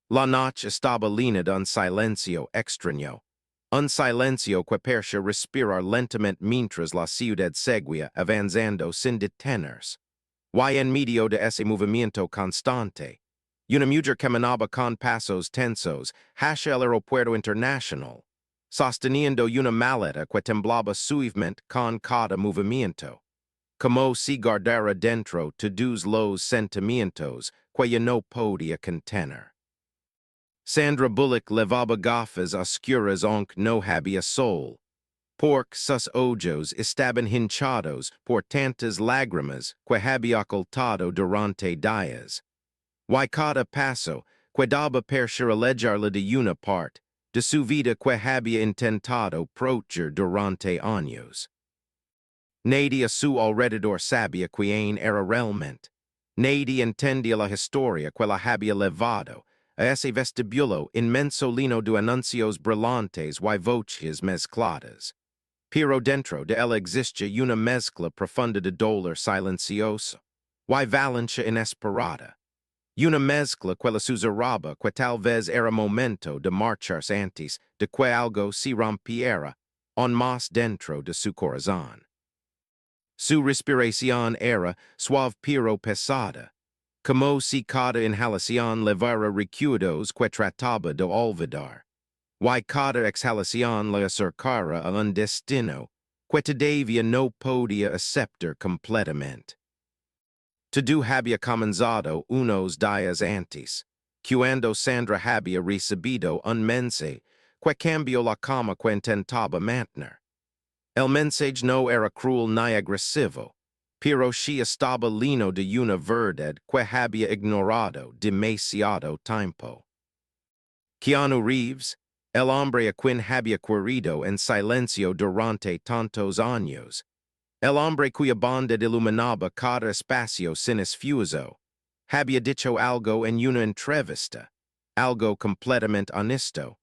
La noche estaba linda un silencio extraño. Un silencio que parecía respirar lentamente mientras la ciudad seguía avanzando sin detenerse. Y en medio de ese movimiento constante, una mujer caminaba con pasos tensos hacia el aeropuerto internacional, sosteniendo una maleta que temblaba suavemente con cada movimiento, como si guardara dentro todos los sentimientos que ya no podía contener. Sandra Bullock levaba gafas oscuras aunque no había sol, porque sus ojos estaban hinchados por tantas lágrimas que había ocultado durante días. Y cada paso que daba per alejarla de una parte de su vida que había intentado proteger durante años. Nadie a su alrededor sabía quién era realmente. Nadie entendía la historia que la había levado a ese vestibulo inmenso lleno de anuncios brillantes y voces mezcladas. Pero dentro de ella existía una mezcla profunda de dolor silencioso y valencia inesperada. Una mezcla que la susurraba que tal vez era momento de marcharse antes de que algo se rompiera aún más dentro de su corazón. Su respiración era suave pero pesada, como si cada inhalación levara recuerdos que trataba de olvidar, y cada exhalación le acercara a un destino que todavía no podía aceptar completamente. Todo había comenzado unos días antes, cuando Sandra había recibido un mensaje que cambió la cama que intentaba mantener. El mensaje no era cruel ni agresivo, pero sí estaba lleno de una verdad que había ignorado demasiado tiempo. Keanu Reeves, el hombre a quien había querido en silencio durante tantos años, el hombre cuya bondad iluminaba cada espacio silencioso, había dicho algo en una entrevista, algo completamente honesto,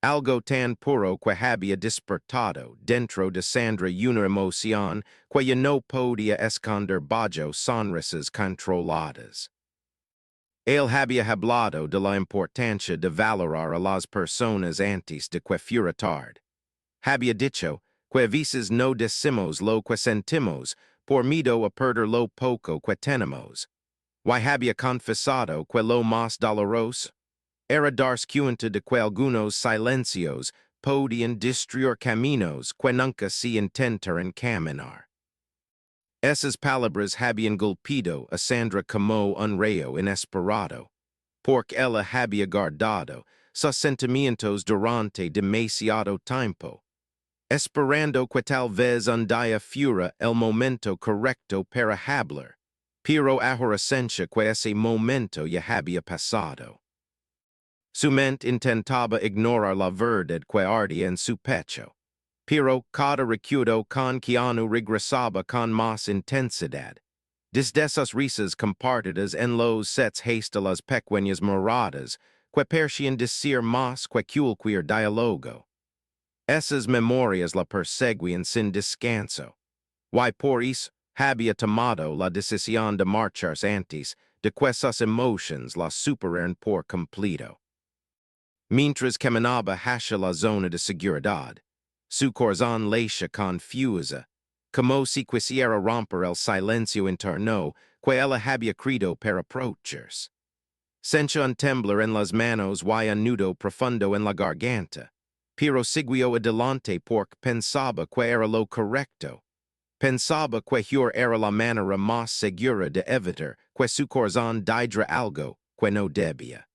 algo tan puro que había despertado dentro de Sandra una emoción que ya no podía esconder bajo sonrisas controladas. Él había hablado de la importancia de valorar a las personas antes de que fuera tarde. Había dicho que a veces no decimos lo que sentimos por miedo a perder lo poco que tenemos. Y había confesado que lo más doloroso era darse cuenta de que algunos silencios podían destruir caminos que nunca se intentaron caminar. Esas palabras habían golpeado a Sandra como un rayo inesperado, porque ella había guardado sus sentimientos durante demasiado tiempo, esperando que tal vez un día fuera el momento correcto para hablar, pero ahora sentía que ese momento ya había pasado. Su mente intentaba ignorar la verdad que ardía en su pecho, pero cada recuerdo con Keanu regresaba con más intensidad. Desde esas risas compartidas en los sets hasta las pequeñas moradas que parecían decir más que cualquier diálogo. Esas memorias la perseguían sin descanso, y por eso había tomado la decisión de marcharse antes de que esas emociones la superaran por completo. Mientras caminaba hacia la zona de seguridad, su corazón latía confusa, como si quisiera romper el silencio interno que ella había creído para aprovecharse. Sentía un temblor en las manos y un nudo profundo en la garganta, pero siguió adelante porque pensaba que era lo correcto. Pensaba que era la manera más segura de evitar que su corazón diera algo que no debía.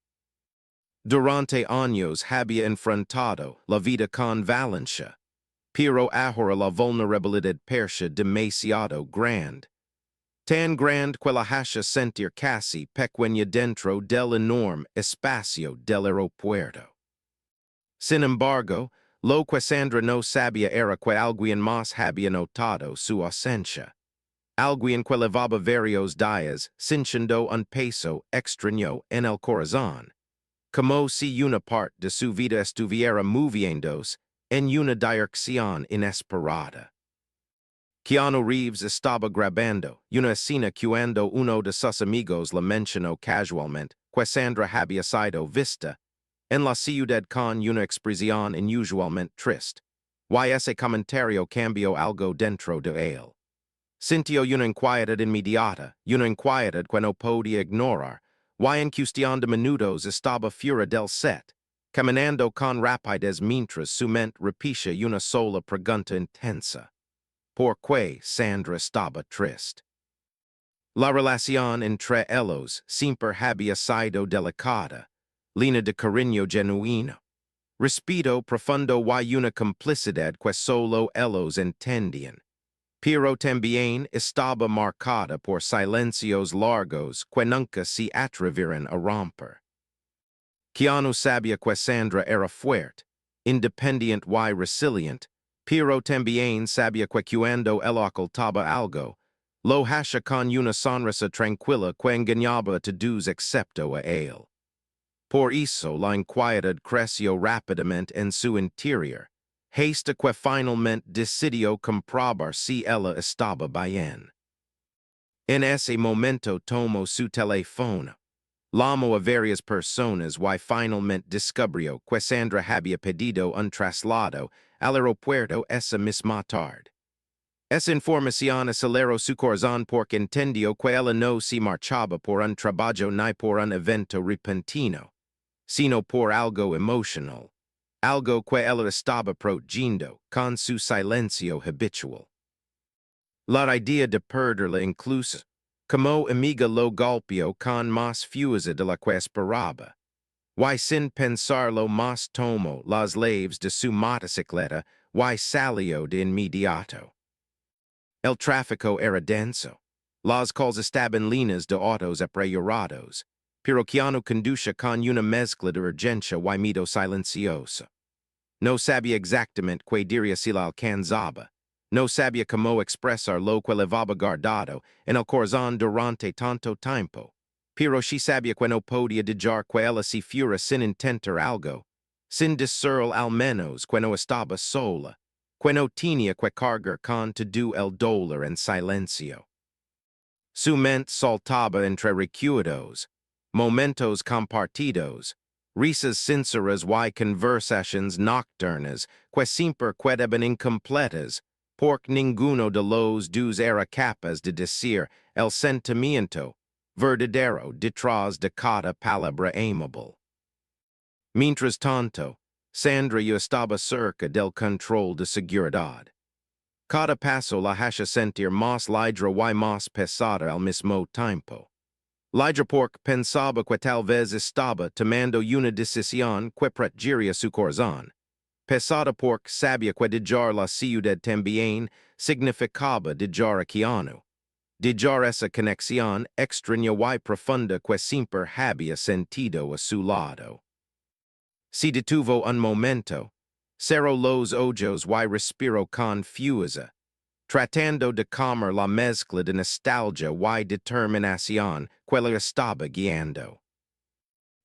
Durante años había enfrentado la vida con valencia, pero ahora la vulnerabilidad parecía demasiado grande. Tan grande que la hacía sentir casi pequeña dentro del enorme espacio del aeropuerto. Sin embargo, lo que Sandra no sabía era que alguien más había notado su ausencia. Alguien que llevaba varios días sintiendo un peso extraño en el corazón, como si una parte de su vida estuviera moviéndose en una dirección inesperada. Keanu Reeves estaba grabando una escena cuando uno de sus amigos la mencionó casualmente que Sandra había sido vista en la ciudad con una expresión inusualmente triste. Y ese comentario cambió algo dentro de él. Sintió una inquietud inmediata, una inquietud que no podía ignorar. Y en cuestión de minutos estaba fuera del set, caminando con rapidez mientras su mente repetía una sola pregunta intensa. ¿Por qué Sandra estaba triste? La relación entre ellos siempre había sido delicada, llena de cariño genuino, respeto profundo y una complicidad que solo ellos entendían. Pero también estaba marcada por silencios largos que nunca se atrevieron a romper. Keanu sabía que Sandra era fuerte, independiente y resiliente, pero también sabía que cuando él ocultaba algo, lo hacía con una sonrisa tranquila que engañaba a todos excepto a él. Por eso la inquietud creció rápidamente en su interior, hasta que finalmente decidió comprobar si ella estaba bien. En ese momento tomó su teléfono, llamó a varias personas y finalmente descubrió que Sandra había pedido un traslado al aeropuerto esa misma tarde. Esa información aceleró su corazón porque entendió que ella no se marchaba por un trabajo ni por un evento repentino, sino por algo emocional, algo que ella estaba protegiendo con su silencio habitual. La idea de perderla incluso, como amiga lo golpeó con más fuerza de la que esperaba. Y sin pensarlo más tomó las llaves de su motocicleta y salió de inmediato. El tráfico era denso. Las calles estaban llenas de autos apresurados, pero Keanu conducía con una mezcla de urgencia y miedo silencioso. No sabía exactamente qué diría si la alcanzaba. No sabía cómo expresar lo que le había guardado en el corazón durante tanto tiempo. Pero sí sabía que no podía dejar que ella se fuera sin intentar algo, sin decir al menos que no estaba sola, que no tenía que cargar con todo el dolor en silencio. Su mente saltaba entre recuerdos, momentos compartidos, risas sinceras y conversaciones nocturnas que siempre quedaban incompletas, porque ninguno de los dos era capaz de decir el sentimiento verdadero detrás de cada palabra amable. Mientras tanto, Sandra ya estaba cerca del control de seguridad. Cada paso la hacía sentir más ligera y más pesada al mismo tiempo. Liger porque pensaba que tal vez estaba tomando una decisión que protegería su corazón. Pesada porque sabía que dejar la ciudad también significaba dejar a Keanu. Dejar esa conexión extraña y profunda que siempre había sentido a su lado. Se detuvo un momento, cerró los ojos y respiró con fuerza, tratando de calmar la mezcla de nostalgia y determinación que le estaba guiando.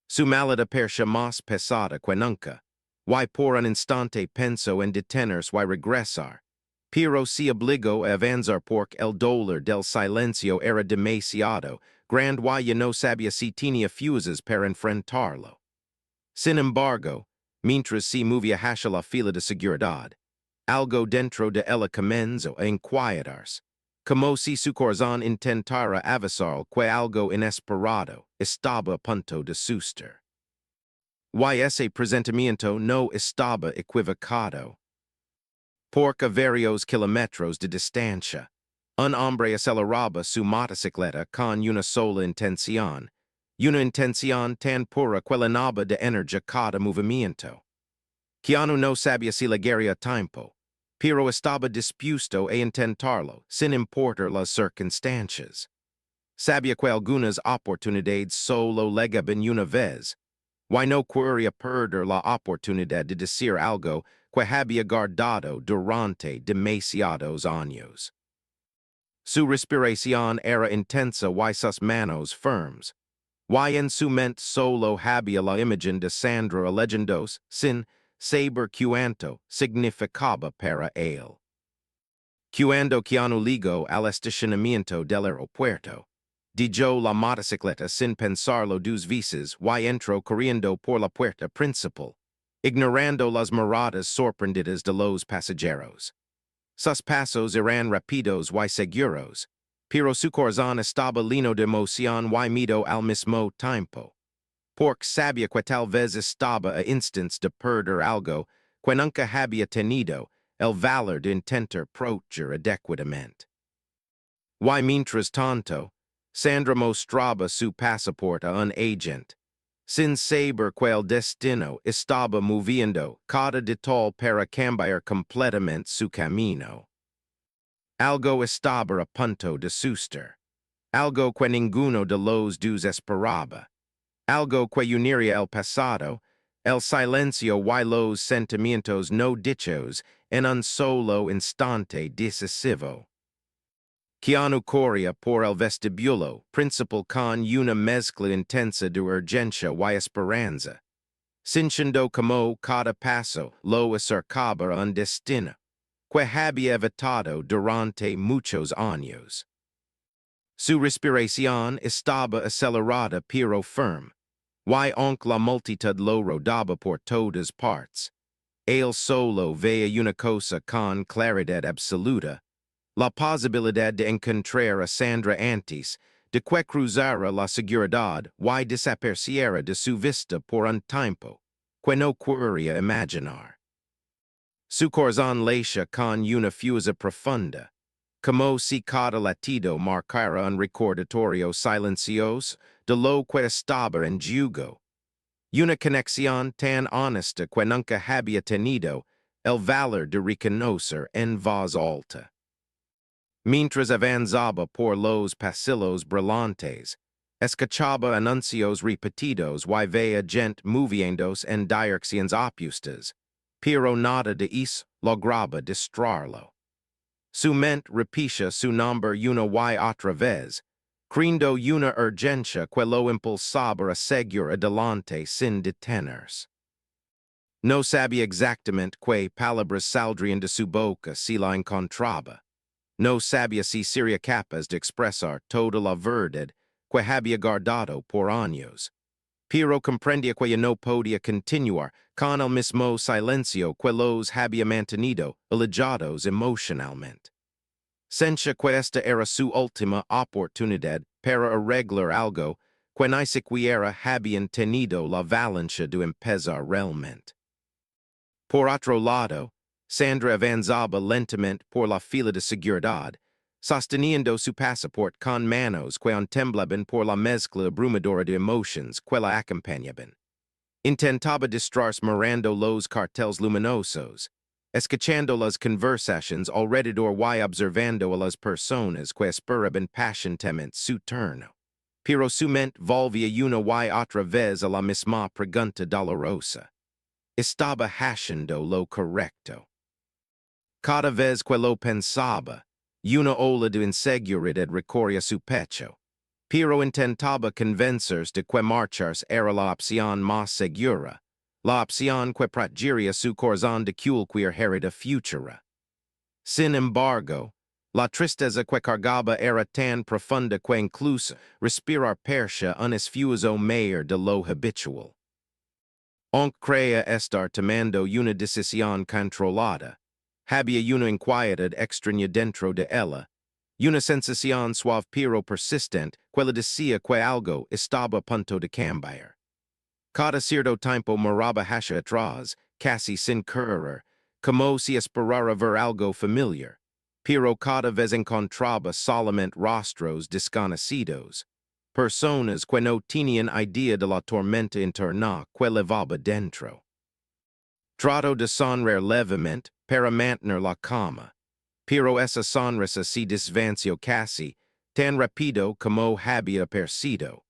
Su maleta parecía más pesada que nunca, y por un instante pensó en detenerse y regresar, pero se obligó a avanzar porque el dolor del silencio era demasiado grande y no sabía si tenía fuerzas para enfrentarlo. Sin embargo, mientras se movía hacia la fila de seguridad, algo dentro de ella comenzó a inquietarse, como si su corazón intentara avisar que algo inesperado estaba a punto de suceder. Y ese presentimiento no estaba equivocado. Porque a varios kilómetros de distancia, un hombre aceleraba su motocicleta con una sola intención, una intención tan pura que llenaba de energía cada movimiento. Keanu no sabía si llegaría a tiempo, pero estaba dispuesto a intentarlo sin importar las circunstancias. Sabía que algunas oportunidades solo llegaban una vez, y no quería perder la oportunidad de decir algo que había guardado durante demasiados años. Su respiración era intensa y sus manos firmes, y en su mente solo había la imagen de Sandra leyendos sin saber cuánto significaba para él. Cuando Keanu llegó al estacionamiento del aeropuerto, Dijo la motocicleta sin pensarlo dos veces y entro corriendo por la puerta principal, ignorando las miradas sorprendidas de los pasajeros. Sus pasos eran rápidos y seguros, pero su corazón estaba lleno de emoción y miedo al mismo tiempo. Porque sabía que tal vez estaba a instants de perder algo que nunca había tenido el valor de intentar proteger adecuadamente. Y mientras tanto, Sandra mostraba su pasaporte a un agente, sin saber que el destino estaba moviendo cada detalle para cambiar completamente su camino. Algo estaba a punto de suceder, algo que ninguno de los dos esperaba, algo que uniría el pasado, el silencio y los sentimientos no dichos en un solo instante decisivo. Keanu corría por el vestibulo principal con una mezcla intensa de urgencia y esperanza, sintiendo como cada paso lo acercaba a un destino que había evitado durante muchos años. Su respiración estaba acelerada pero firme, y aunque la multitud lo rodaba por todas partes, él solo veía una cosa con claridad absoluta: la posibilidad de encontrar a Sandra antes de que cruzara la seguridad y desapareciera de su vista por un tiempo que no quería imaginar. Su corazón latía con una fuerza profunda, como si cada latido marcara un recordatorio silencioso de lo que estaba en juego. Una conexión tan honesta que nunca había tenido el valor de reconocer en voz alta. Mientras avanzaba por los pasillos brillantes, escuchaba anuncios repetidos y veía gente moviéndose en direcciones opuestas, pero nada de eso lograba distraerlo. Su mente repetía su nombre una y otra vez, creyendo una urgencia que lo impulsaba a seguir adelante sin detenerse. No sabía exactamente qué palabras saldrían de su boca si la encontraba. No sabía si sería capaz de expresar toda la verdad que había guardado por años, pero comprendía que ya no podía continuar con el mismo silencio que los había mantenido alejados emocionalmente. Sentía que esta era su última oportunidad para arreglar algo que ni siquiera habían tenido la valentía de empezar realmente. Por otro lado, Sandra avanzaba lentamente por la fila de seguridad, sosteniendo su pasaporte con manos que temblaban por la mezcla abrumadora de emociones que la acompañaban. Intentaba distraerse mirando los carteles luminosos, escuchando las conversaciones alrededor y observando a las personas que esperaban pacientemente su turno. Pero su mente volvía una y otra vez a la misma pregunta dolorosa. Estaba haciendo lo correcto. Cada vez que lo pensaba, una ola de inseguridad recorría su pecho, pero intentaba convencerse de que marcharse era la opción más segura, la opción que protegería su corazón de cualquier herida futura. Sin embargo, la tristeza que cargaba era tan profunda que incluso respirar parecía un esfuerzo mayor de lo habitual. Aunque creía estar tomando una decisión controlada, había una inquietud extraña dentro de ella, una sensación suave pero persistente que le decía que algo estaba a punto de cambiar. Cada cierto tiempo miraba hacia atrás, casi sin querer, como si esperara ver algo familiar, pero cada vez encontraba solamente rostros desconocidos, personas que no tenían idea de la tormenta interna que levaba dentro. Trató de sonreír levemente para mantener la calma, pero esa sonrisa se desvaneció casi tan rápido como había percido,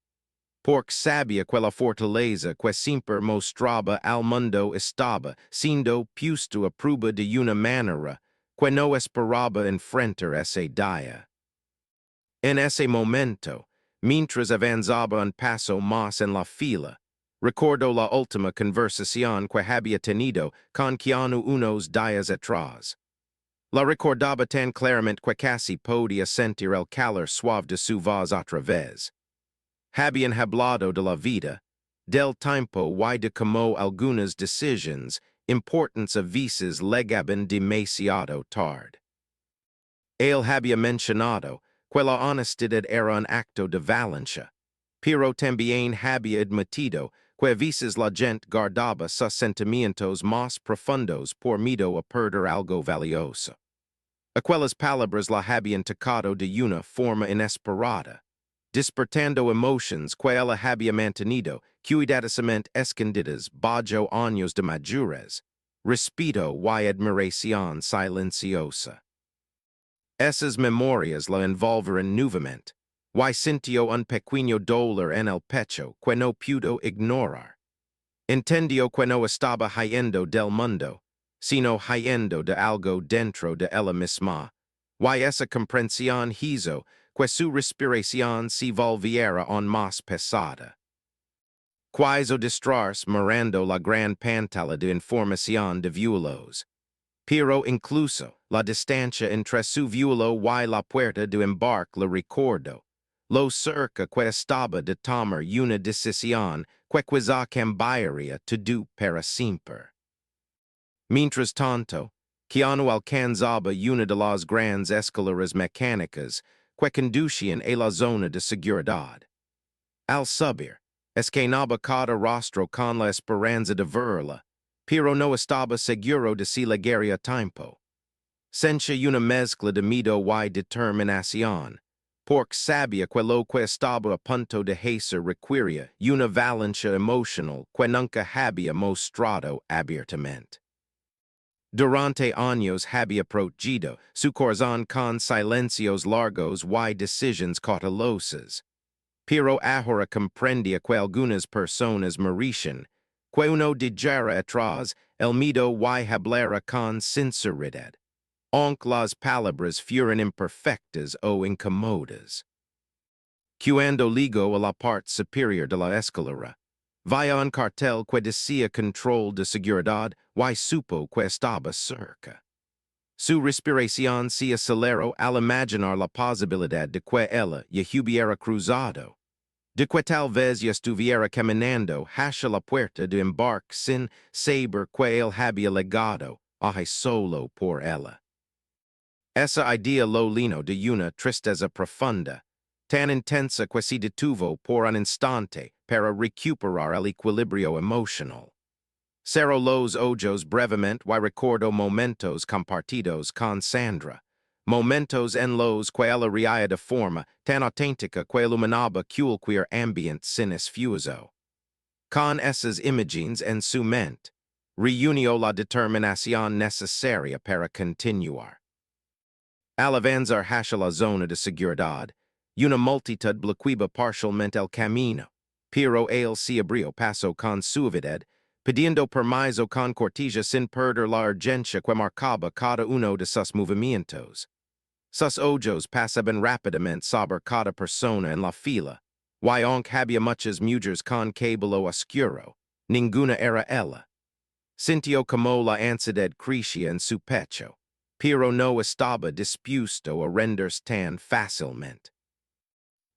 porque sabía que la fortaleza que siempre mostraba al mundo estaba siendo puesto a prueba de una manera que no esperaba enfrentar ese día. En ese momento, mientras avanzaba un paso más en la fila, recordó la última conversación que había tenido con Keanu unos días atrás. La recordaba tan claramente que casi podía sentir el calor suave de su voz otra vez. Habían hablado de la vida, del tiempo y de como algunas decisions importantes a veces llegaban demasiado tarde. Él había mencionado que la honestidad era un acto de valencia, pero también había admitido que a veces la gente guardaba sus sentimientos más profundos por miedo a perder algo valioso. Aquellas palabras la habían tocado de una forma inesperada, despertando emotions que ella había mantenido cuidadosamente escondidas bajo años de madurez, respeto y admiración silenciosa. Esas memorias la envolveron nuevamente, y sintió un pequeño dolor en el pecho que no pudo ignorar. Entendió que no estaba huyendo del mundo, sino huyendo de algo dentro de ella misma, y esa comprensión hizo que su respiración se volviera aún más pesada. Quiso distraerse mirando la gran pantalla de información de vuelos, pero incluso la distancia entre su vuelo y la puerta de embarque le recordó lo cerca que estaba de tomar una decisión que quizá cambiaría todo para siempre. Mientras tanto, Keanu alcanzaba una de las grandes escaleras mecánicas que conducían a la zona de seguridad. Al subir, escaneaba cada rostro con la esperanza de verla, pero no estaba seguro de si llegaría a tiempo. Sentía una mezcla de miedo y determinación, porque sabía que lo que estaba a punto de hacer requería una valencia emocional que nunca había mostrado abiertamente. Durante años había protegido su corazón con silencios largos y decisiones cautelosas, pero ahora comprendía que algunas personas merecían que uno dijera atrás el miedo y hablara con sinceridad, aunque las palabras fueran imperfectas o incómodas. Cuando llegó a la parte superior de la escalera, vio un cartel que decía control de seguridad y supo que estaba cerca. Su respiración se aceleró al imaginar la posibilidad de que ella ya hubiera cruzado, de que tal vez ya estuviera caminando hacia la puerta de embarque sin saber que él había llegado, solo por ella. Esa idea lo llenó de una tristeza profunda, tan intensa que se detuvo por un instante para recuperar el equilibrio emocional. Cerró los ojos brevemente y recordó momentos compartidos con Sandra, momentos en los que ella reía de forma tan auténtica que iluminaba cualquier ambiente sin esfuerzo. Con esas imágenes en su mente, reunió la determinación necesaria para continuar. Al avanzar hacia la zona de seguridad, una multitud bloqueaba parcialmente el camino, pero él se abrió paso con suavidad, pidiendo permiso con cortesía sin perder la urgencia que marcaba cada uno de sus movimientos. Sus ojos pasaban rápidamente sobre cada persona en la fila, y aunque había muchas mujeres con cabello oscuro, ninguna era ella. Sintió como la ansiedad crecía en su pecho, pero no estaba dispuesto a rendirse tan fácilmente.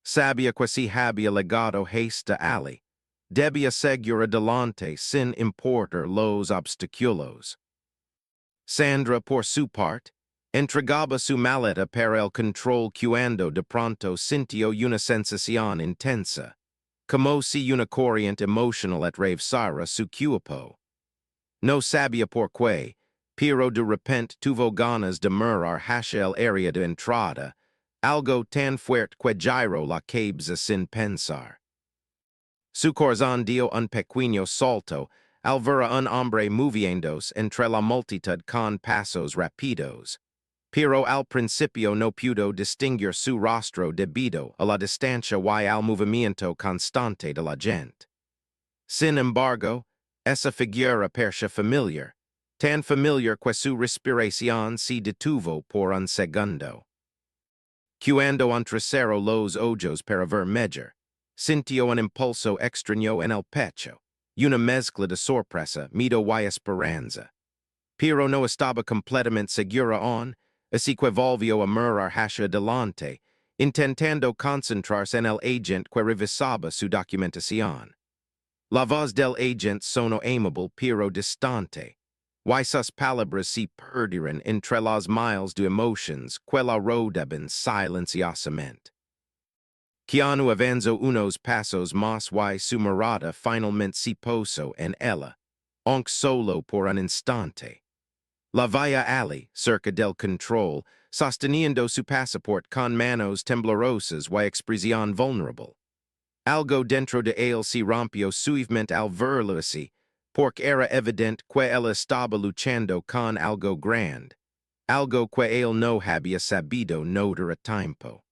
Sabía que si había llegado hasta allí, debía seguir adelante sin importar los obstáculos. Sandra, por su parte, entregaba su maleta para el control cuando de pronto sintió una sensación intensa, como si una corriente emocional atravesara su cuerpo. No sabía por qué, pero de repente tuvo ganas de mirar hacia el área de entrada, algo tan fuerte que giró la cabeza sin pensar. Su corazón dio un pequeño salto al ver a un hombre moviéndose entre la multitud con pasos rápidos, pero al principio no pudo distinguir su rostro debido a la distancia y al movimiento constante de la gente. Sin embargo, esa figura parecía familiar, tan familiar que su respiración se detuvo por un segundo. Cuando entrecerró los ojos para ver mejor, sintió un impulso extraño en el pecho, una mezcla de sorpresa, miedo y esperanza. Pero no estaba completamente segura aún así que volvió a mirar hacia adelante, intentando concentrarse en el agente que revisaba su documentación. La voz del agente sonó amable pero distante. Y sus palabras se perdieron entre las miles de emotions que la rodeaban silenciosamente. Keanu avanzó unos pasos más y su mirada finalmente se posó en ella, aunque solo por un instante. La veía allí, cerca del control, sosteniendo su pasaporte con manos temblorosas y expresión vulnerable. Algo dentro de él se rompió suavemente al verlo así, porque era evidente que él estaba luchando con algo grande, algo que él no había sabido notar a tiempo.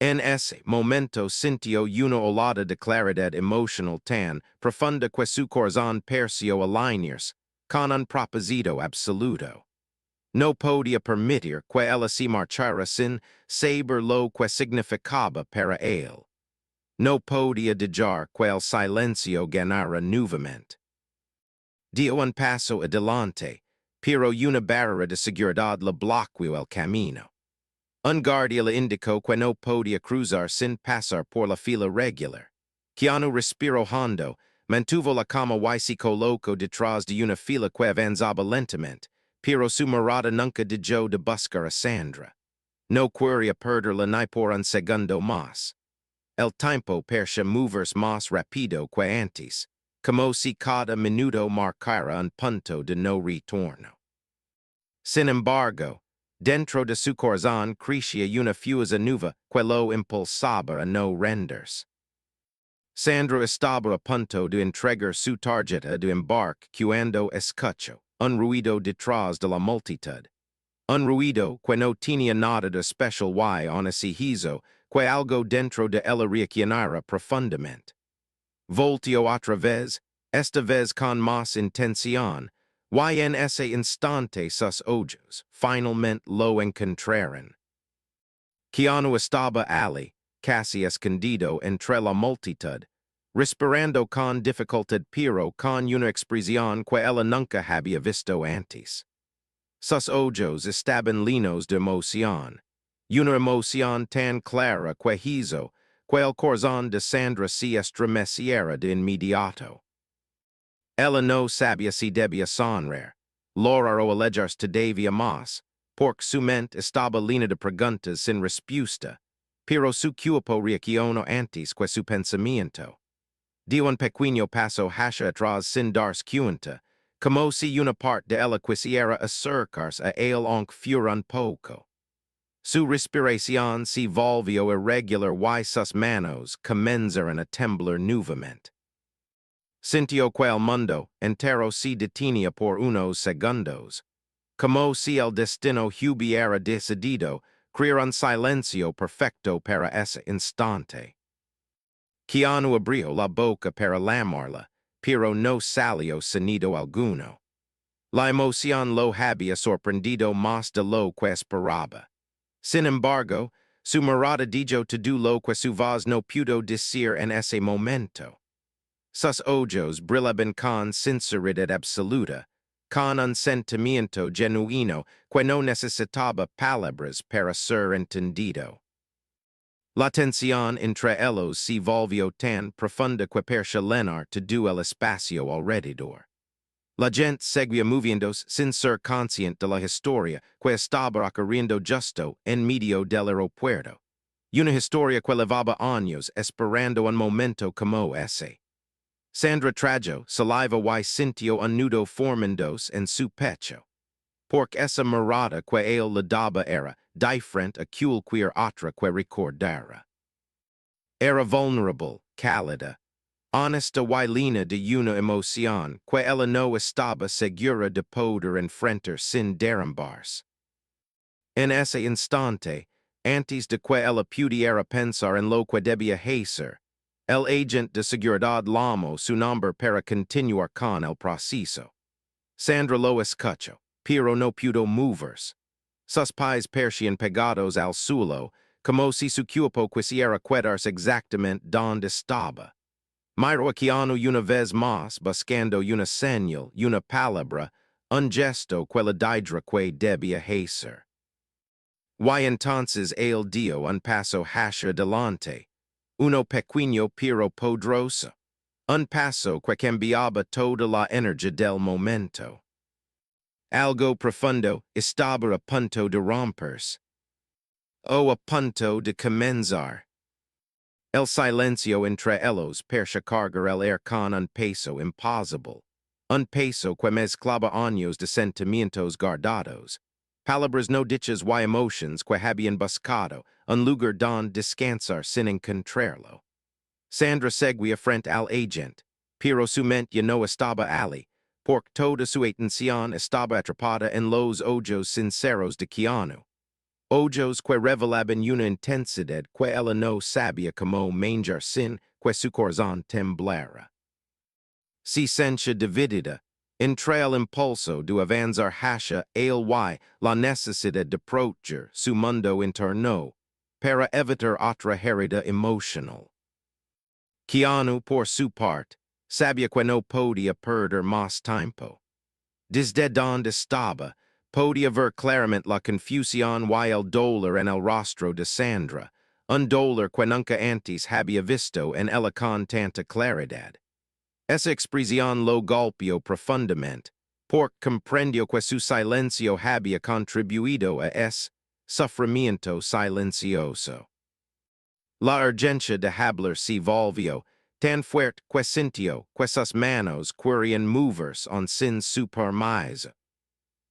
En ese momento sintió una olada de claridad emocional tan profunda que su corazón pareció alinearse con un propósito absoluto. No podía permitir que él se marchara sin saber lo que significaba para él. No podía dejar que el silencio ganara nuevamente. Dio un paso adelante, pero una barrera de seguridad le bloqueó el camino. Un guardia le indicó que no podía cruzar sin pasar por la fila regular. Keanu respiró hondo, mantuvo la calma y se colocó detrás de una fila que avanzaba lentamente, pero su mirada nunca dejó de buscar a Sandra. No quería perderla ni por un segundo más. El tiempo parecía moverse más rápido que antes, como si cada minuto marcara un punto de no retorno. Sin embargo, dentro de su corazón crecía una fuerza nueva que lo impulsaba a no rendirse. Sandra estaba a punto de entregar su tarjeta de embarque cuando escuchó un ruido detrás de la multitud. Un ruido que no tenía nada de especial y aún así hizo que algo dentro de ella reaccionara profundamente. Volteó otra vez, esta vez con más intención, y en ese instante sus ojos finalmente lo encontraron. Keanu estaba allí, casi escondido entre la multitud, respirando con dificultad pero con una expresión que ella nunca había visto antes. Sus ojos estaban llenos de emoción, una emoción tan clara que hizo que el corazón de Sandra se estremeciera de inmediato. Ella no sabía si debía sonreír, llorar o alejarse todavía más, porque su mente estaba llena de preguntas sin respuesta, pero su cuerpo reaccionó antes que su pensamiento. Dio un pequeño paso hacia atrás sin darse cuenta, como si una parte de ella quisiera acercarse a él aunque fuera un poco. Su respiración se volvió irregular y sus manos comenzaron a temblar nuevamente. Sintió que el mundo entero se detenía por unos segundos, como si el destino hubiera decidido crear un silencio perfecto para ese instante. Keanu abrió la boca para llamarla, pero no salió sonido alguno. La emoción lo había sorprendido más de lo que esperaba. Sin embargo, su mirada dijo todo lo que su voz no pudo decir en ese momento. Sus ojos brillaban con sinceridad absoluta, con un sentimiento genuino que no necesitaba palabras para ser entendido. La tensión entre ellos se volvió tan profunda que parecía llenar todo el espacio alrededor. La gente seguía moviéndose sin ser consciente de la historia que estaba ocurriendo justo en medio del aeropuerto. Una historia que llevaba años esperando un momento como ese. Sandra tragó saliva y sintió un nudo formándose en su pecho. Porque esa mirada que él le daba era diferente a cualquier otra que recordara. Era vulnerable, cálida, honesta y llena de una emoción que ella no estaba segura de poder enfrentar sin derrumbarse. En ese instante, antes de que ella pudiera pensar en lo que debía hacer, el agente de seguridad llamó su nombre para continuar con el proceso. Sandra lo escuchó, pero no pudo moverse. Sus pies parecían pegados al suelo, como si su cuerpo quisiera quedarse exactamente donde estaba. Miró a Keanu una vez más buscando una señal, una palabra, un gesto que le dijera que debía hacer. Y entonces el dio un paso hacia adelante, uno pequeño pero poderoso, un paso que cambiaba toda la energía del momento. Algo profundo estaba a punto de romperse, o a punto de comenzar. El silencio entre ellos percha cargar el air con un peso imposible, un peso que mezclaba años de sentimientos guardados, palabras no dichas y emotions que habían buscado un lugar donde descansar sin encontrarlo. Sandra seguía frente al agente, pero su mente ya no estaba allí, porque toda su atención estaba atrapada en los ojos sinceros de Keanu. Ojos que revelaban una intensidad que ella no sabía cómo manejar sin que su corazón temblara. Si sencha dividida, entre el impulso de avanzar hacia el y la necesidad de proteger su mundo interno, para evitar otra herida emocional. Keanu, por su parte, sabía que no podía perder más tiempo. Desde donde estaba, podía ver claramente la confusión y el dolor en el rostro de Sandra, un dolor que nunca antes había visto en ella con tanta claridad. Esa expresión lo golpeó profundamente, porque comprendió que su silencio había contribuido a ese sufrimiento silencioso. La urgencia de hablar se volvió tan fuerte que sintió que sus manos querían moverse sin su permiso,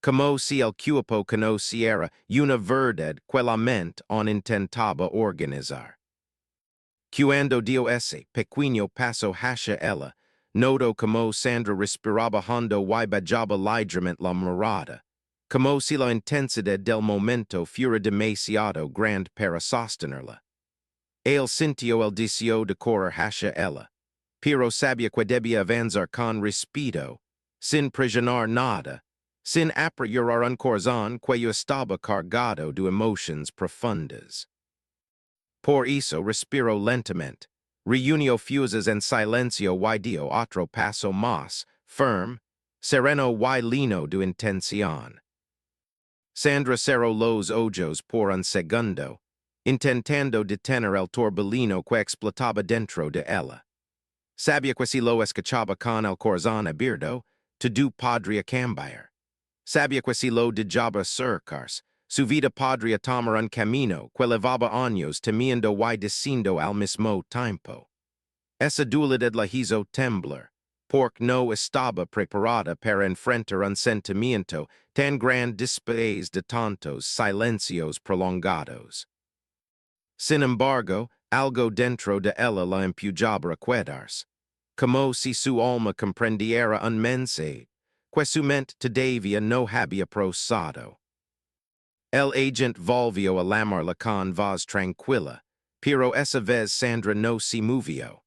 como si el cuerpo conociera una verdad que la mente intentaba organizar. Cuando dio ese pequeño paso hacia ella, notó como Sandra respiraba hondo y bajaba ligeramente la mirada, como si la intensidad del momento fuera demasiado grande para sostenerla. Él sintió el deseo de correr hacia ella, pero sabía que debía avanzar con respeto, sin presionar nada, sin apresurar un corazón que estaba cargado de emociones profundas. Por eso respiró lentamente, reunió fuerzas en silencio y dio otro paso más, firme, sereno y lleno de intención. Sandra cerró los ojos por un segundo, intentando detener el torbellino que explotaba dentro de ella. Sabía que si lo escuchaba con el corazón abierto, todo podría cambiar. Sabía que si lo dejaba acercarse, su vida podría tomar un camino que llevaba años temiendo y diciendo al mismo tiempo. Esa dualidad la hizo temblar, porque no estaba preparada para enfrentar un sentimiento tan grande después de tantos silencios prolongados. Sin embargo, algo dentro de ella la empujaba a quedarse, como si su alma comprendiera un mensaje que su mente todavía no había procesado. El agente volvió a llamarla con voz tranquila, pero esa vez Sandra no se movió.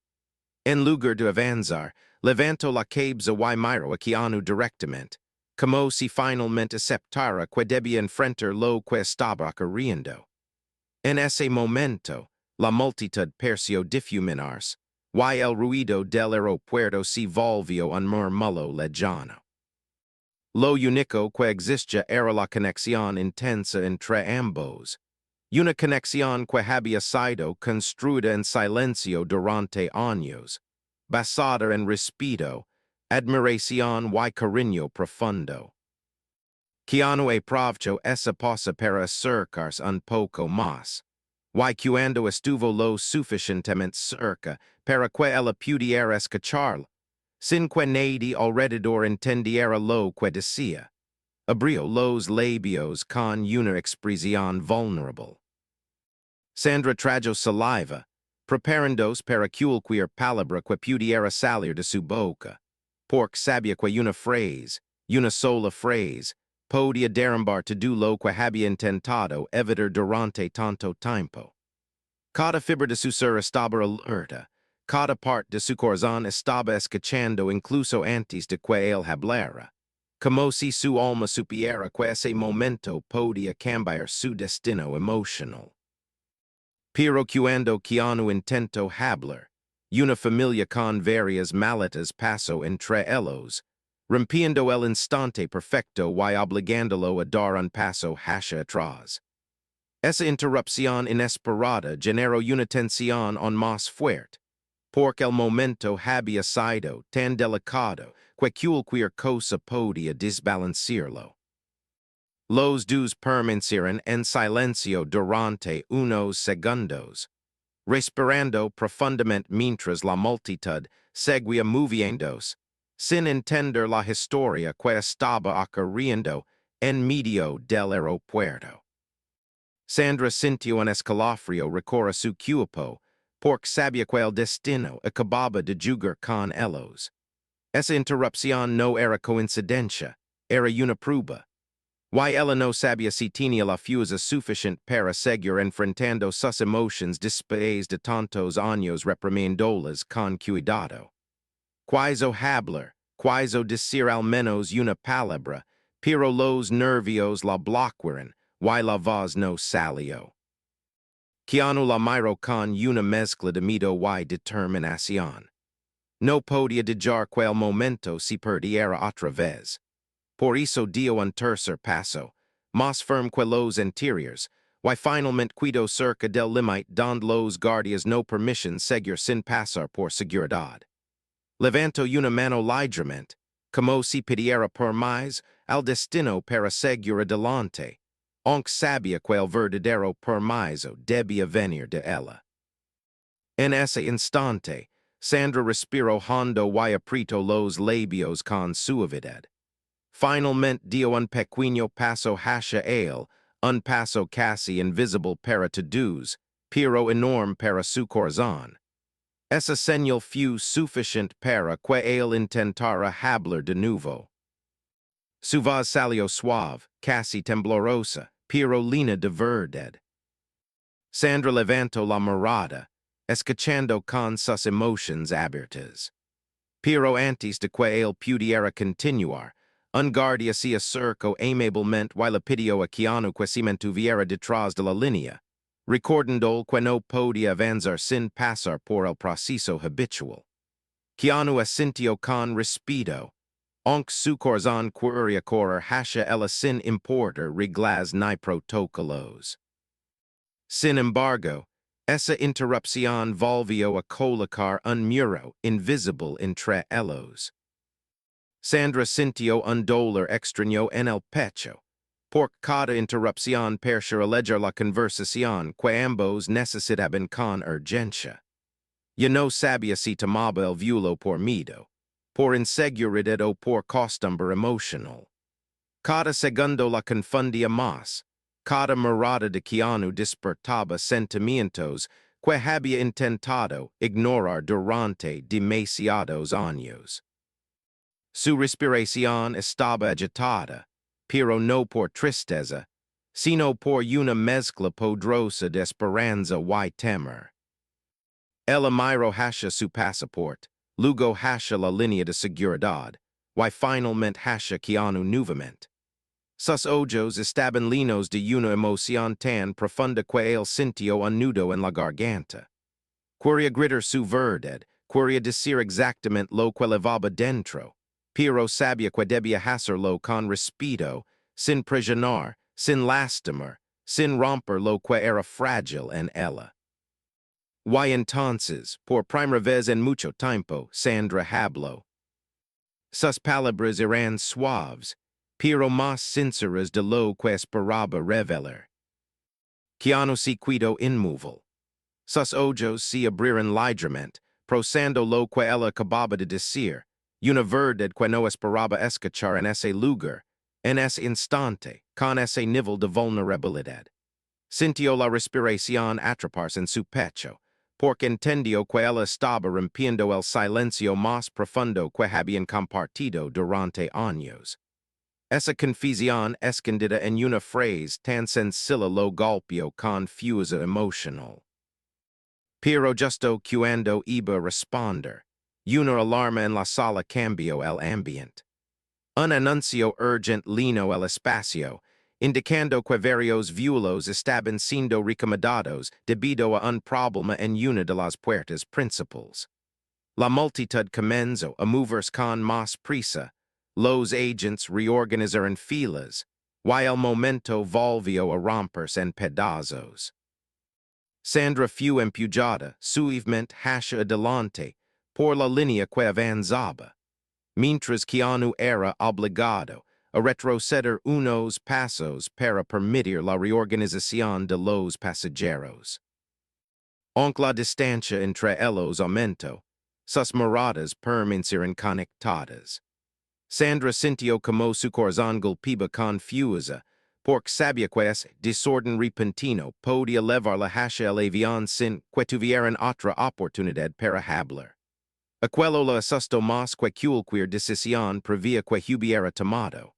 En lugar de avanzar, levantó la cabeza y miró a Keanu directamente, como si finalmente aceptara que debía enfrentar lo que estaba ocurriendo. En ese momento, la multitud pareció difuminarse, y el ruido del aeropuerto se volvió un murmullo lejano. Lo único que existía era la conexión intensa entre ambos, una conexión que había sido construida en silencio durante años, basada en respeto, admiración y cariño profundo. Keanu aprovechó esa pausa para acercarse un poco más, y cuando estuvo lo suficientemente cerca para que ella pudiera escucharlo, sin que nadie alrededor entendiera lo que decía, abrió los labios con una expresión vulnerable. Sandra tragó saliva, preparándose para cualquier palabra que pudiera salir de su boca, porque sabía que una sola frase, podía derrumbar todo lo que había intentado evitar durante tanto tiempo. Cada fibra de su ser estaba alerta, cada parte de su corazón estaba escuchando incluso antes de que él hablara, como si su alma supiera que ese momento podía cambiar su destino emocional. Pero cuando Keanu intentó hablar, una familia con varias maletas pasó entre ellos, rompiendo el instante perfecto y obligándolo a dar un paso hacia atrás. Esa interrupción inesperada generó una tensión aún más fuerte, porque el momento había sido tan delicado que cualquier cosa podía desbalancearlo. Los dos permanecieron en silencio durante unos segundos, respirando profundamente mientras la multitud seguía moviéndose, sin entender la historia que estaba ocurriendo en medio del aeropuerto. Sandra sintió un escalofrío recorrer su cuerpo, porque sabía que el destino acababa de jugar con ellos. Esa interrupción no era coincidencia, era una prueba. Y ella no sabía si tenía la fuerza suficiente para seguir enfrentando sus emociones después de tantos años reprimiéndolas con cuidado. Quiso hablar, quiso decir al menos una palabra, pero los nervios la bloquearon, y la voz no salió. Keanu la miró con una mezcla de miedo y determinación. No podía dejar que el momento se perdiera otra vez. Por eso dio un tercer paso, más firme que los anteriores, y finalmente quedó cerca del límite donde los guardias no permiten seguir sin pasar por seguridad. Levantó una mano ligeramente, como si pidiera por más al destino para seguir adelante, aunque sabía que el verdadero permiso debía venir de ella. En ese instante, Sandra respiró hondo y apretó los labios con suavidad. Finalmente dio un pequeño paso hacia él, un paso casi invisible para todos, pero enorme para su corazón. Esa señal fue suficiente para que él intentara hablar de nuevo. Su voz salió suave, casi temblorosa, pero llena de verdad. Sandra levantó la mirada, escuchando con sus emociones abiertas. Pero antes de que él pudiera continuar, un guardia se acercó amablemente y le pidió a Keanu que se mantuviera detrás de la línea, recordando que no podía avanzar sin pasar por el proceso habitual. Keanu asintió con respeto, aunque su corazón quería correr hacia él sin importar reglas ni protocolos. Sin embargo, esa interrupción volvió a colocar un muro invisible entre ellos. Sandra sintió un dolor extraño en el pecho, por cada interrupción para alejar la conversación que ambos necesitaban con urgencia. Ya no sabía si tomaba el vuelo por miedo, por inseguridad o por costumbre emocional. Cada segundo la confundía más. Cada mirada de Keanu despertaba sentimientos que había intentado ignorar durante demasiados años. Su respiración estaba agitada, pero no por tristeza, sino por una mezcla poderosa de esperanza y temor. Ella miró hacia su pasaporte, luego hacia la línea de seguridad, y finalmente hacia Keanu nuevamente. Sus ojos estaban llenos de una emoción tan profunda que él sintió un nudo en la garganta. Quería gritar su verdad, quería decir exactamente lo que llevaba dentro, pero sabía que debía hacerlo con respeto, sin presionar, sin lastimar, sin romper lo que era frágil en ella. Y entonces, por primera vez en mucho tiempo, Sandra habló. Sus palabras eran suaves, pero más sinceras de lo que esperaba revelar. Keanu se quedó inmóvil. Sus ojos se abrieron ligeramente, procesando lo que ella acababa de decir, una verdad que no esperaba escuchar en ese lugar, en ese instante, con ese nivel de vulnerabilidad. Sintió la respiración atraparse en su pecho, porque entendió que ella estaba rompiendo el silencio más profundo que habían compartido durante años. Esa confusión escondida en una frase tan sencilla lo golpeó con fuerza emocional. Pero justo cuando iba a responder, una alarma en la sala cambió el ambiente. Un anuncio urgente llenó el espacio, indicando que varios vuelos estaban siendo recomendados debido a un problema en una de las puertas principales. La multitud comenzó a moverse con más prisa, los agents reorganizaron filas, y el momento volvió a romperse en pedazos. Sandra fue empujada suavemente hacia adelante por la línea que avanzaba, mientras Keanu era obligado a retroceder unos pasos para permitir la reorganización de los pasajeros. Aunque la distancia entre ellos aumentó, sus miradas permanecieron conectadas. Sandra sintió como su corazón golpeaba confusa, porque sabía que ese desorden repentino podía llevarla hacia el avión sin que tuvieran otra oportunidad para hablar. Aquello la asustó más que cualquier decisión previa que hubiera tomado.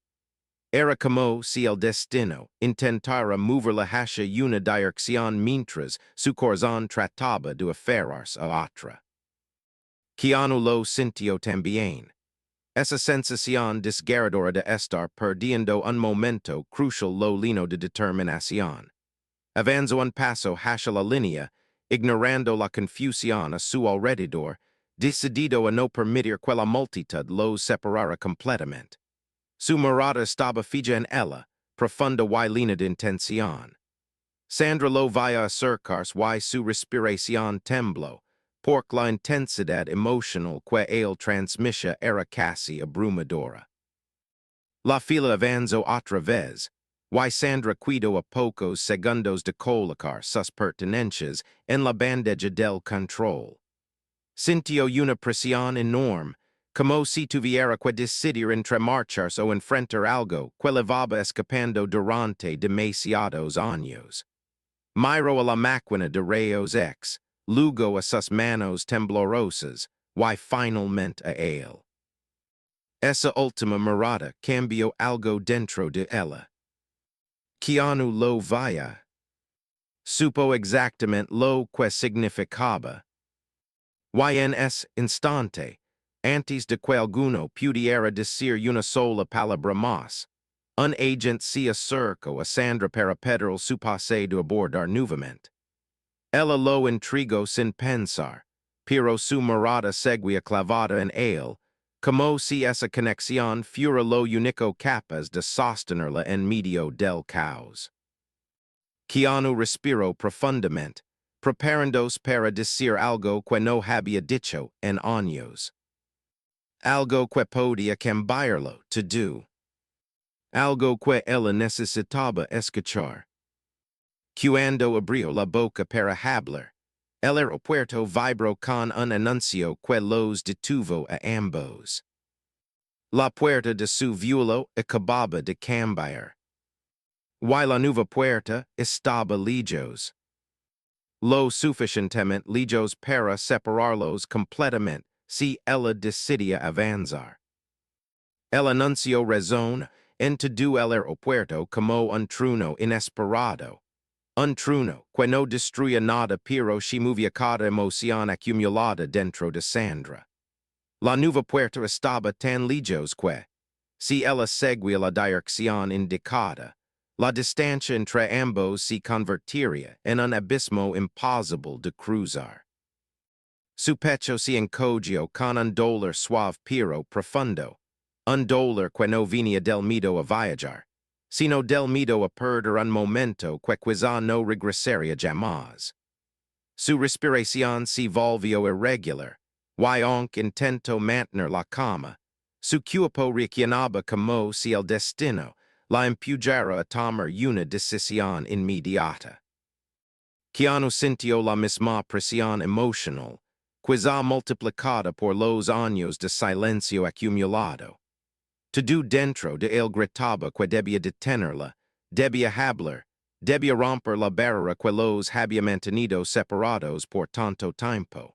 Era como si el destino intentara moverla hacia una dirección mientras su corazón trataba de aferrarse a otra. Keanu lo sintió también. Esa sensación desgarradora de estar perdiendo un momento crucial lo llenó de determinación. Avanzó un paso hacia la línea, ignorando la confusión a su alrededor, decidido a no permitir que la multitud los separara completamente. Su mirada estaba fija en ella, profunda y llena de intención. Sandra lo veía acercarse y su respiración tembló, porque la intensidad emocional que él transmitía era casi abrumadora. La fila avanzó otra vez, y Sandra cuidó a pocos segundos de colocar sus pertenencias en la bandeja del control. Sintió una presión enorme, como si tuviera que decidir entre marcharse o enfrentar algo que le vaba escapando durante demasiados años. Miró a la máquina de rayos X, luego a sus manos temblorosas, y finalmente a él. Esa última mirada cambió algo dentro de ella. Keanu lo veía. Supo exactamente lo que significaba. Y en ese instante, antes de que alguno pudiera decir una sola palabra más, un agente se acercó a Sandra para pedir su pase de abordar nuevamente. Ella lo intrigó sin pensar, pero su mirada seguía clavada en él, como si esa conexión fuera lo único capaz de sostenerla en medio del caos. Keanu respiró profundamente, preparándose para decir algo que no había dicho en años. Algo que podía cambiarlo todo. Algo que ella necesitaba escuchar. Cuando abrió la boca para hablar, el aeropuerto vibró con un anuncio que los detuvo a ambos. La puerta de su vuelo acababa de cambiar. Y la nueva puerta estaba lejos. Lo suficientemente lejos para separarlos completamente si ella decidía avanzar. El anuncio razón en todo el aeropuerto como un trueno inesperado. Un trueno que no destruía nada pero si movía cada emoción acumulada dentro de Sandra. La nueva puerta estaba tan lejos que, si ella seguía la dirección indicada, la distancia entre ambos se convertiría en un abismo imposible de cruzar. Su pecho se encogió con un dolor suave pero profundo, un dolor que no venía del miedo a viajar, sino del miedo a perder un momento que quizá no regresaría jamás. Su respiración se volvió irregular, y aunque intentó mantener la calma, su cuerpo reaccionaba como si el destino la empujara a tomar una decisión inmediata. Keanu sintió la misma presión emocional, quizá multiplicada por los años de silencio acumulado. Todo dentro de él gritaba que debía detenerla, debía hablar, debía romper la barrera que los había mantenido separados por tanto tiempo.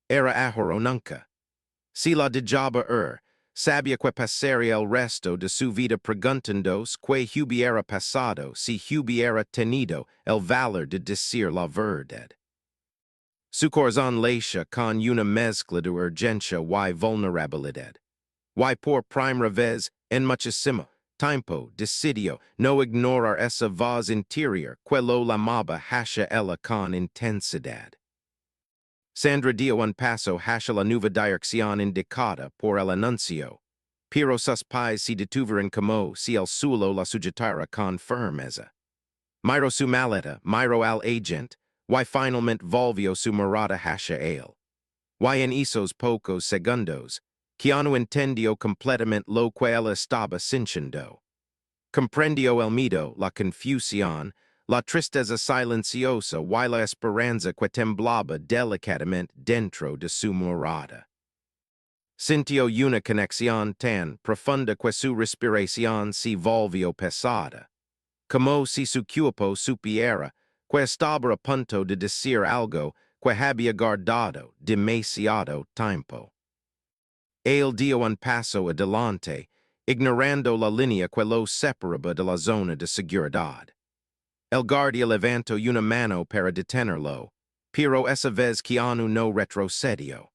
Era ahora o nunca. Si la dejaba sabía que pasaría el resto de su vida preguntándose qué hubiera pasado si hubiera tenido el valor de decir la verdad. Su corazón latía con una mezcla de urgencia y vulnerabilidad. Y por primera vez en muchísimo tiempo decidió no ignorar esa voz interior que lo llamaba hacia ella con intensidad. Sandra dio un paso hacia la nueva dirección indicada por el anuncio, Pero sus pais si detuvieron como si el suelo la sujetara con firmeza. Miro su maleta, miro al agent, y finalmente volvió su mirada hacia él. Y en esos pocos segundos, Keanu entendió completamente lo que él estaba sintiendo. Comprendió el miedo, la confusión, la tristeza silenciosa y la esperanza que temblaba delicadamente dentro de su mirada. Sintió una conexión tan profunda que su respiración se volvió pesada, como si su cuerpo supiera que estaba a punto de decir algo que había guardado demasiado tiempo. Él dio un paso adelante, ignorando la línea que lo separaba de la zona de seguridad. El guardia levantó una mano para detenerlo, pero esa vez Keanu no retrocedió.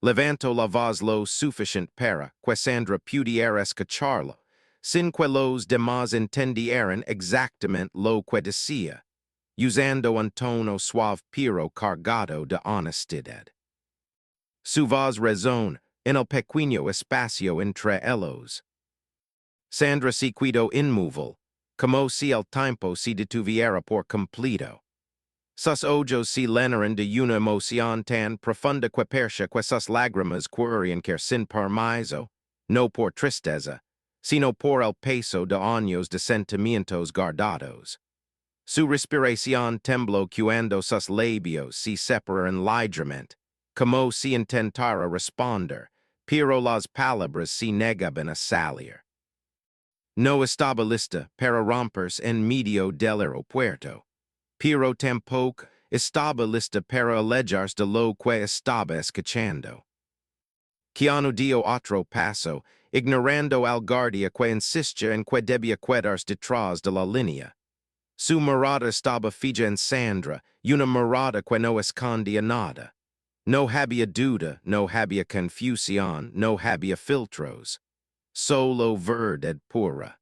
Levantó la voz lo suficiente para que Sandra pudiera escucharlo, sin que los demás entendieran exactamente lo que decía, usando un tono suave pero cargado de honestidad. Su voz resonó en el pequeño espacio entre ellos. Sandra se quedó inmóvil, como si el tiempo se detuviera por completo. Sus ojos se llenaron de una emoción tan profunda que parecía que sus lágrimas corrían sin permiso, no por tristeza, sino por el peso de años de sentimientos guardados. Su respiración tembló cuando sus labios se separaron ligeramente, como si intentara responder, pero las palabras se negaban a salir. No estaba lista para romperse en medio del aeropuerto, pero tampoco estaba lista para alejarse de lo que estaba escuchando. Keanu dio otro paso, ignorando al guardia que insistía en que debía quedarse detrás de la línea. Su mirada estaba fija en Sandra, una mirada que no escondía nada. No había duda, no había confusión, no había filtros. Solo verdad pura.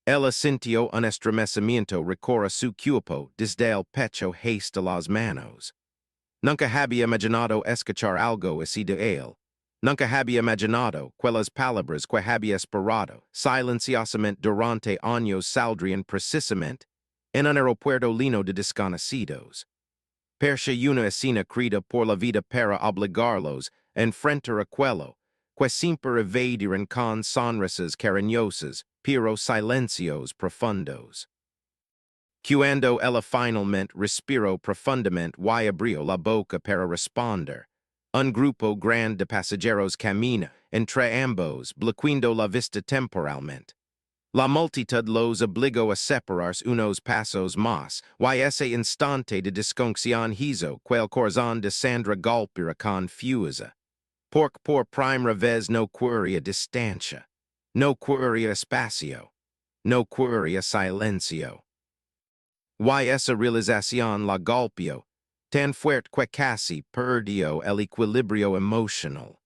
Ella sintió un estremecimiento recorrer su cuerpo desde el pecho hasta las manos. Nunca había imaginado escuchar algo así de él. Nunca había imaginado que las palabras que había esperado silenciosamente durante años saldrían precisamente en un aeropuerto lleno de desconocidos. Persia una escena creada por la vida para obligarlos a enfrentar aquello que siempre evadieron con sonrisas cariñosas, pero silencios profundos. Cuando ella finalmente respiró profundamente y abrió la boca para responder, un grupo grande de pasajeros camina entre ambos, bloqueando la vista temporalmente. La multitud los obligó a separarse unos pasos más, y ese instante de desconexión hizo que el corazón de Sandra golpeara confusa. Porque por primera vez no quería distancia, no quería espacio, no quería silencio. Y esa realización la golpeó, tan fuerte que casi perdió el equilibrio emocional.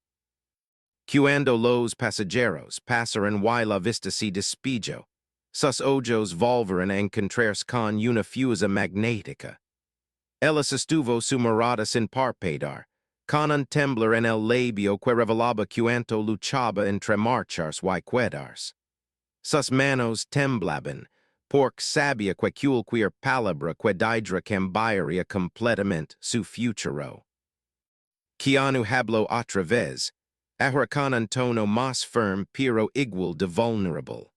Cuando los pasajeros pasaron y la vista se despejó, sus ojos volvieron a encontrarse con una fuerza magnética. Ella sostuvo su mirada sin parpadear, con un temblor en el labio que revelaba cuánto luchaba entre marcharse y quedarse. Sus manos temblaban, porque sabía que cualquier palabra que diera cambiaría completamente su futuro. Keanu habló otra vez, ahora con un tono más firme pero igual de vulnerable.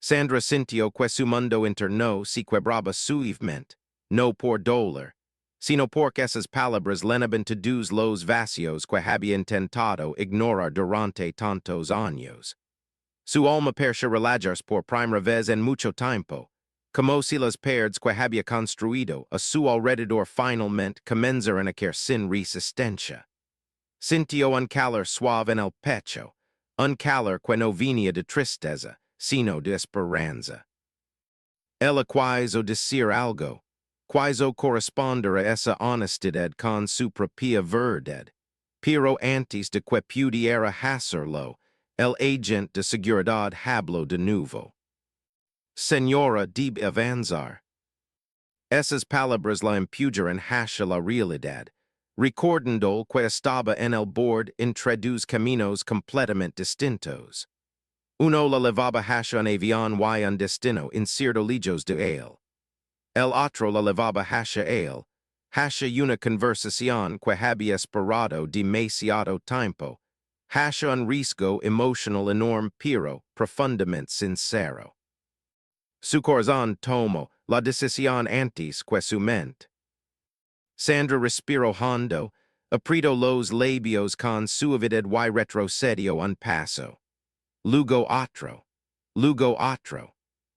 Sandra sintió que su mundo interno se quebraba suavemente, no por dolor, sino porque esas palabras llenaban todos los vacíos que había intentado ignorar durante tantos años. Su alma parecía relajarse por primera vez en mucho tiempo, como si las paredes que había construido a su alrededor finalmente comenzaran a caer sin resistencia. Sintió un calor suave en el pecho, un calor que no venía de tristeza, sino de esperanza. Ella quiso decir algo, quiso corresponder a esa honestidad con su propia verdad, pero antes de que pudiera hacerlo, el agente de seguridad habló de nuevo. Señora, debe avanzar. Esas palabras la empujaron hacia la realidad, Recordando que estaba en el borde entre dos caminos completamente distintos. Uno la levaba hacia un avión y un destino incierto lejos de él. El otro la levaba hacia él, hacia una conversación que había esperado demasiado tiempo, hacia un riesgo emocional enorme pero profundamente sincero. Su corazón tomó la decisión antes que su mente. Sandra respiró hondo, apretó los labios con suavidad y retrocedió un paso. Luego otro.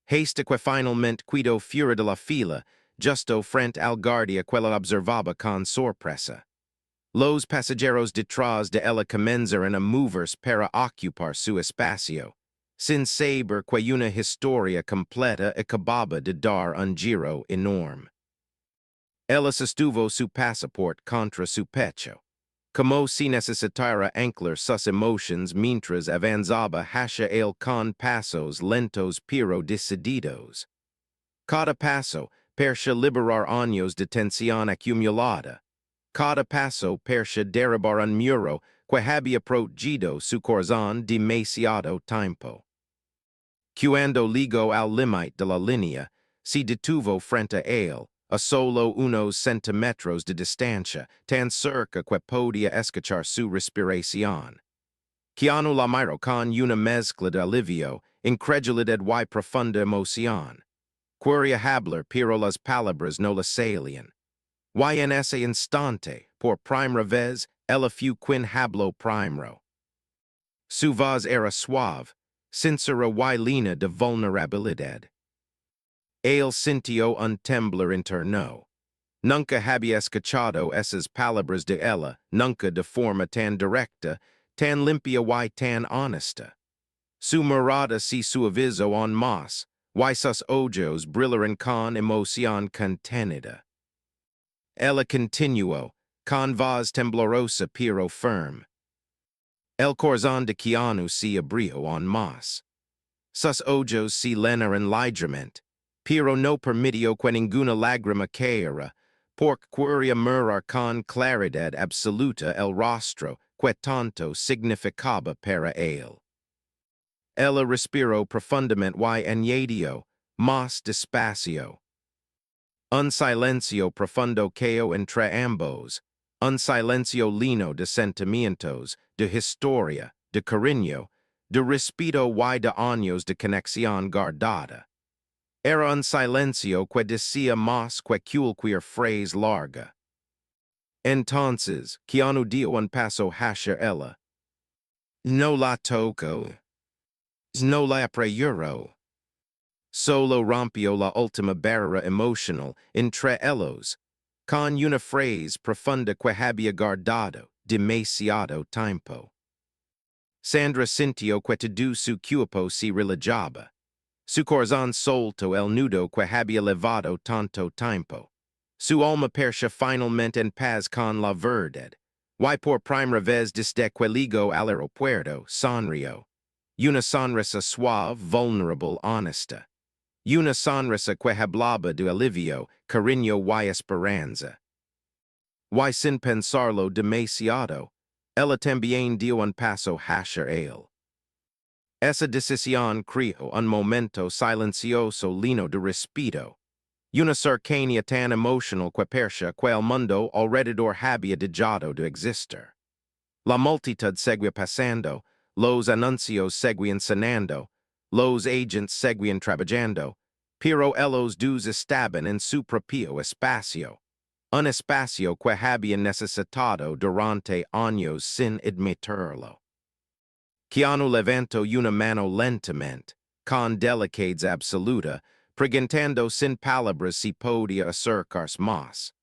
Hasta que finalmente quedó fuera de la fila, justo frente al guardia que la observaba con sorpresa. Los pasajeros detrás de ella comenzaron a moverse para ocupar su espacio, sin saber que una historia completa acababa de dar un giro enorme. Ella sostuvo su pasaporte contra su pecho, como si necesitara anclar sus emociones mientras avanzaba hacia él con pasos lentos pero decididos. Cada paso percha liberar años de tensión acumulada. Cada paso percha derribar un muro que había protegido su corazón demasiado tiempo. Cuando llegó al límite de la línea, se detuvo frente a él, a solo unos centímetros de distancia, tan cerca que podía escuchar su respiración. Keanu la miró con una mezcla de alivio, incredulidad y profunda emoción. Quería hablar, pero las palabras no le salían. Y en ese instante, por primera vez, ella fue quien habló primero. Su voz era suave, sincera y llena de vulnerabilidad. Él sintió un temblor interno. Nunca había escuchado esas palabras de ella, nunca de forma tan directa, tan limpia y tan honesta. Su mirada se suavizó aún más, y sus ojos brillaron con emoción contenida. Ella continuó, con voz temblorosa pero firme. El corazón de Keanu se abrió aún más. Sus ojos se llenaron ligeramente, pero no permitió que ninguna lágrima cayera, porque quería mirar con claridad absoluta el rostro que tanto significaba para él. Ella respiró profundamente y añadió, más despacio. Un silencio profundo cayó entre ambos, un silencio lleno de sentimientos, de historia, de cariño, de respeto y de años de conexión guardada. Era un silencio que decía más que cualquier frase larga. Entonces, Keanu dio un paso hacia ella. No la toco. No la preyuro. Solo rompió la última barrera emocional entre ellos, con una frase profunda que había guardado demasiado tiempo. Sandra sintió que todo su cuerpo se relajaba. Su corazón soltó el nudo que había levado tanto tiempo. Su alma percha finalmente en paz con la verdad. Y por primera vez desde que llegó al aeropuerto, sonrió. Una sonrisa suave, vulnerable, honesta. Una sonrisa que hablaba de alivio, cariño y esperanza. Y sin pensarlo demasiado, ella también dio un paso hacia él. Esa decisión creó un momento silencioso lleno de respeto. Una cercanía tan emocional que percha que el mundo alrededor había dejado de existir. La multitud seguía pasando, los anuncios seguían sonando, los agents seguían trabajando, pero ellos dos estaban en su propio espacio, un espacio que habían necesitado durante años sin admitirlo. Keanu levantó una mano lentamente, con delicadeza absoluta, preguntando sin palabras si podía acercarse más.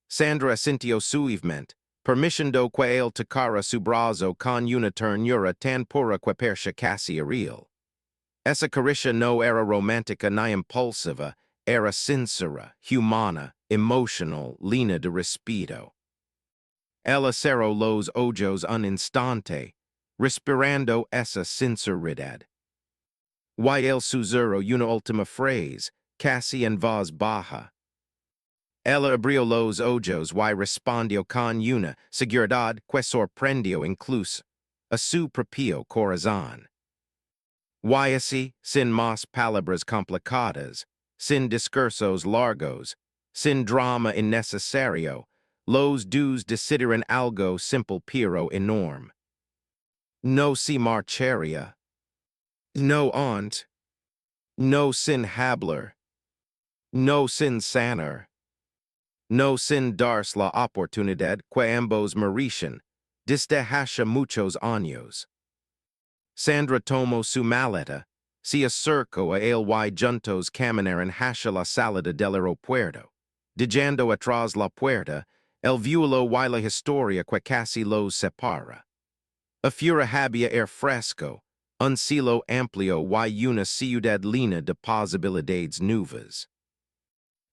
Sandra asintió suavemente, permitiendo que él tocara su brazo con una ternura tan pura que percha casi real. Esa caricia no era romántica ni impulsiva, era sincera, humana, emocional, llena de respeto. Ella cerró los ojos un instante, respirando esa sinceridad. Y él susurró una última frase, casi en voz baja. Ella abrió los ojos y respondió con una seguridad que sorprendió incluso a su propio corazón. Y así, sin más palabras complicadas, sin discursos largos, sin drama innecesario, los dos decidieron algo simple pero enorme. No se marcharía. No ont. No sin hablar. No sin sanar. No sin darse la oportunidad que ambos merecen, desde hace muchos años. Sandra tomó su maleta, se acercó a él y juntos caminaron hacia la salida del aeropuerto. Dejando atrás la puerta, el vuelo y la historia que casi los separa. Afuera había air fresco, un cielo amplio y una ciudad llena de posibilidades nuevas.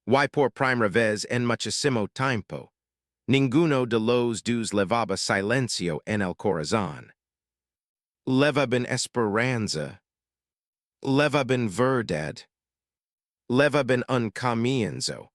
Y por primera vez en muchísimo tiempo, ninguno de los dos levaba silencio en el corazón. Levaban esperanza, levaban verdad, levaban un comienzo,